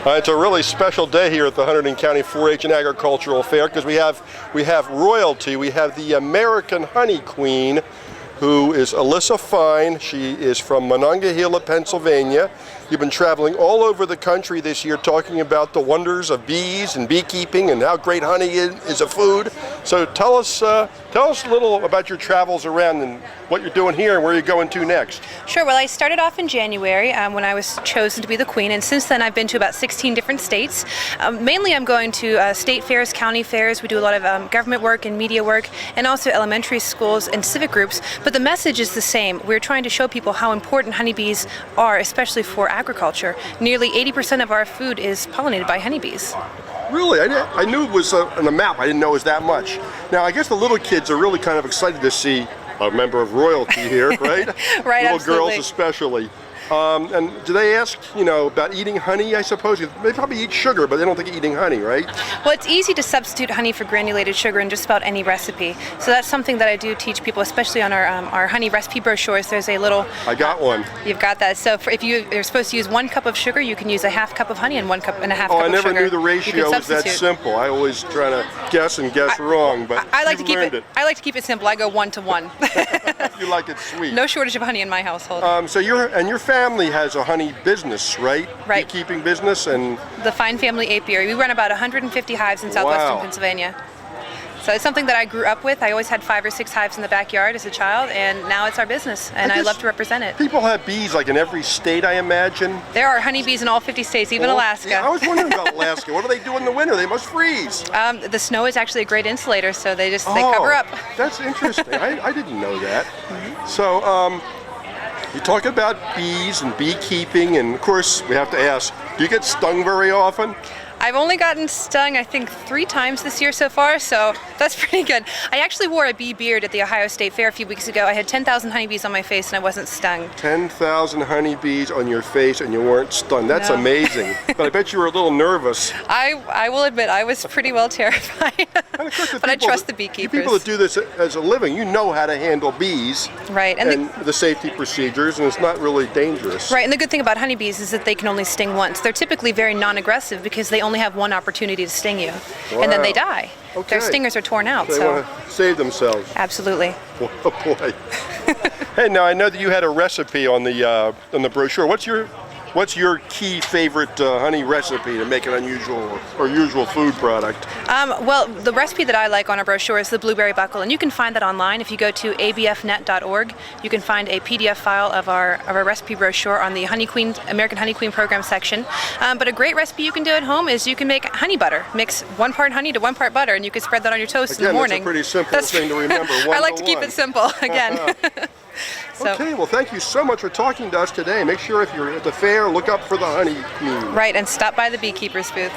It's a really special day here at the Hunterdon County 4-H and Agricultural Fair because we have royalty. We have the American Honey Queen, who is Alyssa Fine. She is from Monongahela, Pennsylvania. You've been traveling all over the country this year talking about the wonders of bees and beekeeping and how great honey is a food. So tell us a little about your travels around and what you're doing here and where you're going to next. Sure. Well, I started off in January when I was chosen to be the queen, and since then I've been to about 16 different states. Mainly I'm going to state fairs, county fairs. We do a lot of government work and media work, and also elementary schools and civic groups. But the message is the same. We're trying to show people how important honeybees are, especially for agriculture. Nearly 80% of our food is pollinated by honeybees. Really? I knew it was on a map. I didn't know it was that much. Now, I guess the little kids are really kind of excited to see a member of royalty here, right? Right, little absolutely. girls especially. And do they ask, about eating honey, I suppose? They probably eat sugar, but they don't think of eating honey, right? Well, it's easy to substitute honey for granulated sugar in just about any recipe. So that's something that I do teach people, especially on our honey recipe brochures. There's a little... I got one. You've got that. So if you're supposed to use 1 cup of sugar, you can use a half cup of honey and 1 cup and a half cup of sugar. Oh, I never knew the ratio was that simple. I always try to guess wrong, but I like to keep learned it. I like to keep it simple. I go 1 to 1. You like it sweet. No shortage of honey in my household. So your family has a honey business, right? Right. Beekeeping business and... The Fine Family Apiary. We run about 150 hives in southwestern Pennsylvania. So it's something that I grew up with. I always had 5 or 6 hives in the backyard as a child, and now it's our business, and I love to represent it. People have bees like in every state, I imagine. There are honeybees in all 50 states, even Alaska. Yeah, I was wondering about Alaska. What do they do in the winter? They must freeze. The snow is actually a great insulator, so they cover up. That's interesting. I didn't know that. Mm-hmm. So you talk about bees and beekeeping, and of course we have to ask, do you get stung very often? I've only gotten stung, I think, 3 times this year so far, so that's pretty good. I actually wore a bee beard at the Ohio State Fair a few weeks ago. I had 10,000 honeybees on my face and I wasn't stung. 10,000 honeybees on your face and you weren't stung. That's amazing. But I bet you were a little nervous. I will admit, I was pretty well terrified. And of course, but I trust the beekeepers. The people that do this as a living, you know how to handle bees. Right. And the safety procedures, and it's not really dangerous. Right, and the good thing about honeybees is that they can only sting once. They're typically very non-aggressive because they only have 1 opportunity to sting you, and then they die. Okay. Their stingers are torn out. They want to save themselves. Absolutely. Oh boy. Hey, now I know that you had a recipe on the brochure. What's your key favorite honey recipe to make an unusual or usual food product? Well, the recipe that I like on our brochure is the blueberry buckle, and you can find that online. If you go to abfnet.org, you can find a PDF file of our recipe brochure on the American Honey Queen program section. But a great recipe you can do at home is you can make honey butter. Mix 1 part honey to 1 part butter, and you can spread that on your toast in the morning. That's a pretty simple thing to remember. I like to keep it simple, again. Okay, well, thank you so much for talking to us today. Make sure if you're at the fair, look up for the honey queen. Right, and stop by the beekeepers booth.